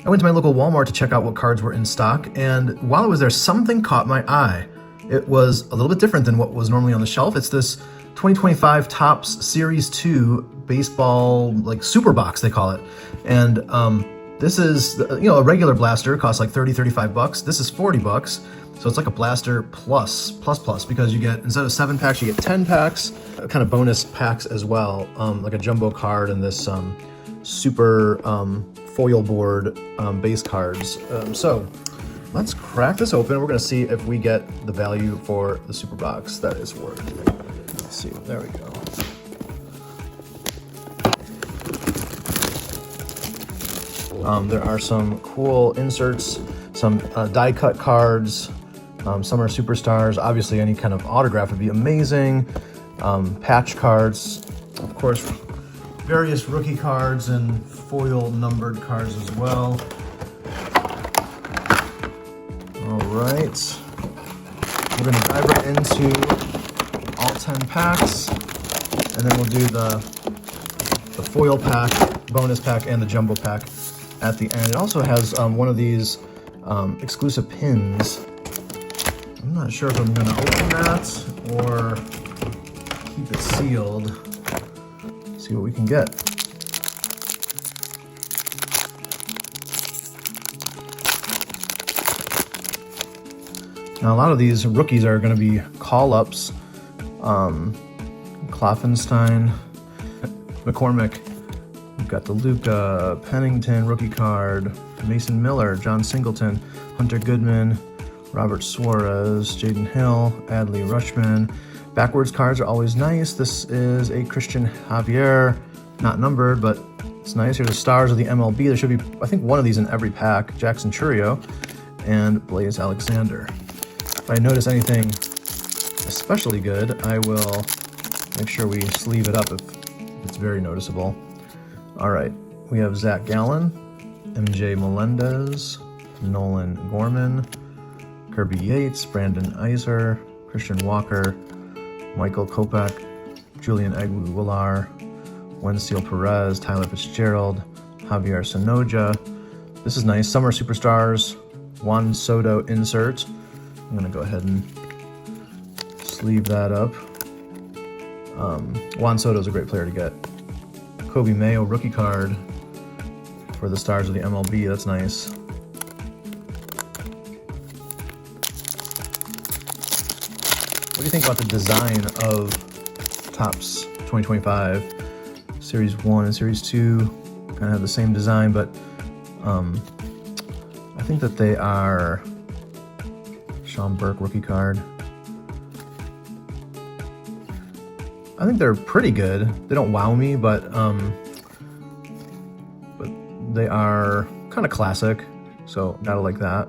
I went to my local Walmart to check out what cards were in stock, and while I was there, something caught my eye. It was a little bit different than what was normally on the shelf. It's this 2025 Topps Series 2 baseball, like Superbox, they call it. And this is, a regular blaster costs like 30, 35 bucks. This is 40 bucks. So it's like a blaster plus, because you get, instead of 7 packs, you get 10 packs, kind of bonus packs as well, like a jumbo card and this super foil board base cards. So let's crack this open. We're gonna see if we get the value for the super box that is worth. Let's see, there we go. There are some cool inserts, some die cut cards, some are superstars. Obviously any kind of autograph would be amazing. Patch cards, of course, various rookie cards and foil numbered cards as well. All right, we're gonna dive right into all 10 packs, and then we'll do the foil pack, bonus pack, and the jumbo pack at the end. It also has one of these exclusive pins. I'm not sure if I'm gonna open that or keep it sealed. See what we can get. Now a lot of these rookies are going to be call-ups. Kloffenstein, McCormick, we've got the Luka, Pennington rookie card, Mason Miller, John Singleton, Hunter Goodman, Robert Suarez, Jaden Hill, Adley Rutschman. Backwards cards are always nice. This is a Christian Javier, not numbered, but it's nice. Here's the stars of the MLB. There should be, I think, one of these in every pack. Jackson Churio and Blaze Alexander. If I notice anything especially good, I will make sure we sleeve it up if it's very noticeable. All right, we have Zach Gallen, MJ Melendez, Nolan Gorman, Kirby Yates, Brandon Iser, Christian Walker, Michael Kopech, Julian Aguilar, Wenzel Perez, Tyler Fitzgerald, Javier Sonoja. This is nice. Summer Superstars, Juan Soto insert. I'm gonna go ahead and sleeve that up. Juan Soto is a great player to get. Kobe Mayo rookie card for the stars of the MLB. That's nice. What do you think about the design of Topps 2025? Series 1 and Series 2 kind of have the same design, but I think that they are Sean Burke rookie card. I think they're pretty good. They don't wow me, but they are kind of classic, so gotta like that.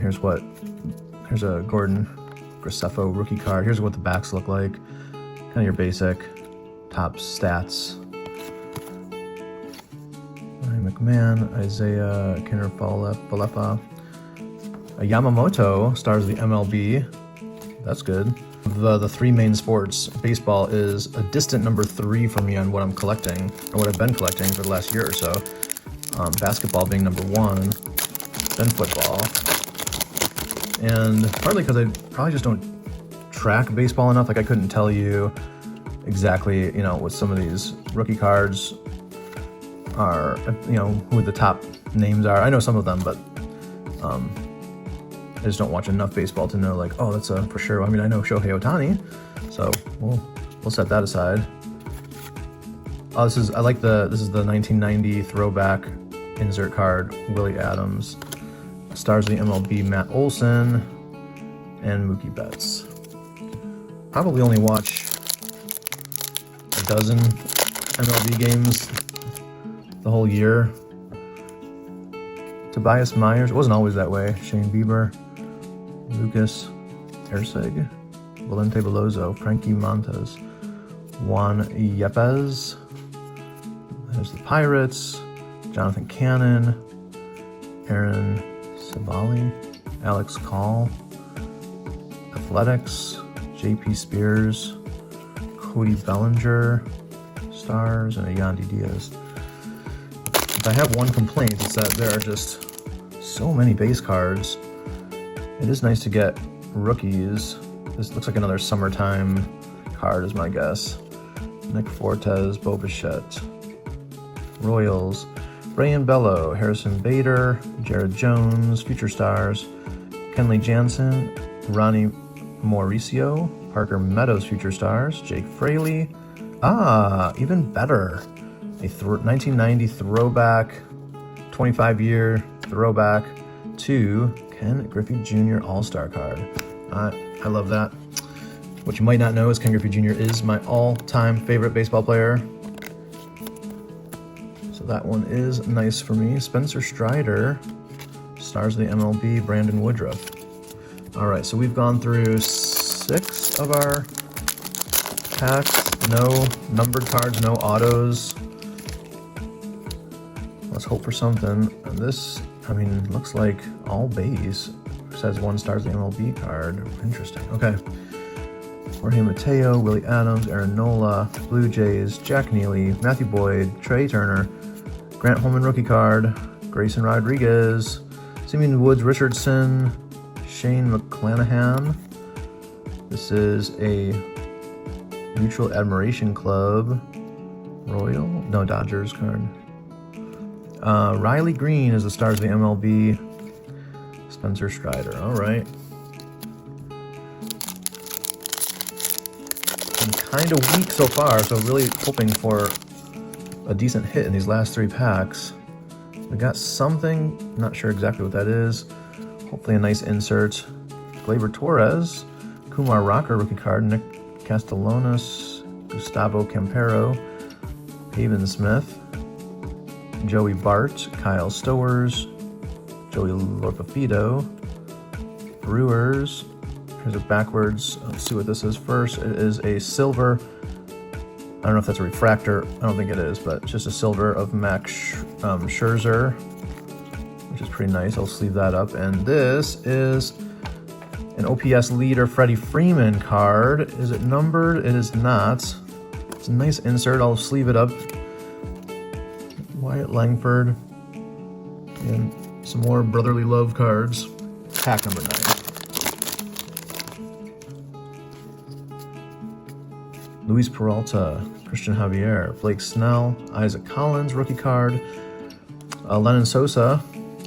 Here's a Gordon Graceffo rookie card. Here's what the backs look like. Kind of your basic Topps stats. Ryan McMahon, Isaiah Kinner-Falefa, a Yamamoto, stars of the MLB. That's good. The three main sports, baseball is a distant number 3 for me on what I'm collecting, or what I've been collecting for the last year or so. Basketball being number 1, then football. And partly because I probably just don't track baseball enough, like I couldn't tell you exactly, what some of these rookie cards are, who the top names are. I know some of them, but I just don't watch enough baseball to know, like, oh, that's for sure. I mean, I know Shohei Ohtani, so we'll set that aside. Oh, this is the 1990 throwback insert card, Willie Adams. Stars of the MLB, Matt Olson and Mookie Betts. Probably only watch a dozen MLB games the whole year. Tobias Myers, it wasn't always that way. Shane Bieber, Lucas Erceg, Valente Veloso, Frankie Montes, Juan Yepes. There's the Pirates, Jonathan Cannon, Aaron Savali, Alex Call, Athletics, JP Spears, Cody Bellinger, Stars, and a Yandy Diaz. If I have one complaint, it's that there are just so many base cards. It is nice to get rookies. This looks like another summertime card is my guess. Nick Fortes, Bo Bichette, Royals, Brian Bello, Harrison Bader, Jared Jones, Future Stars, Kenley Jansen, Ronnie Mauricio, Parker Meadows Future Stars, Jake Fraley. Even better. A 1990 throwback, 25-year throwback to Ken Griffey Jr. All-Star card. I love that. What you might not know is Ken Griffey Jr. is my all-time favorite baseball player. So that one is nice for me. Spencer Strider, Stars of the MLB, Brandon Woodruff. All right, so we've gone through 6 of our packs. No numbered cards, no autos. Let's hope for something. And this, I mean, looks like all base. It says 1 Stars of the MLB card. Interesting. Okay. Jorge Mateo, Willie Adams, Aaron Nola, Blue Jays, Jack Neely, Matthew Boyd, Trey Turner, Grant Holman rookie card, Grayson Rodriguez, Simeon Woods Richardson, Shane McClanahan. This is a Mutual Admiration Club Dodgers card. Riley Green is the Stars of the MLB. Spencer Strider. All right. Been kind of weak so far, so really hoping for a decent hit in these last 3 packs. We got something, not sure exactly what that is. Hopefully a nice insert. Gleyber Torres, Kumar Rocker rookie card, Nick Castellanos, Gustavo Campero, Haven Smith, Joey Bart, Kyle Stowers, Joey Lorpafito, Brewers. Here's a backwards. Let's see what this is first. It is a silver. I don't know if that's a refractor. I don't think it is, but just a silver of Max Scherzer, which is pretty nice. I'll sleeve that up. And this is an OPS leader Freddie Freeman card. Is it numbered? It is not. It's a nice insert. I'll sleeve it up. Wyatt Langford. And some more brotherly love cards. Pack number 9. Luis Peralta, Christian Javier, Blake Snell, Isaac Collins, rookie card, Lennon Sosa,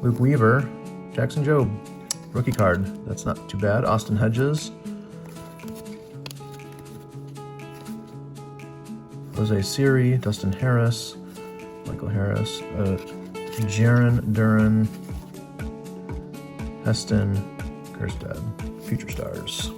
Luke Weaver, Jackson Jobe, rookie card. That's not too bad. Austin Hedges, Jose Siri, Dustin Harris, Michael Harris, Jaron Duran, Heston Kjerstad, Future Stars.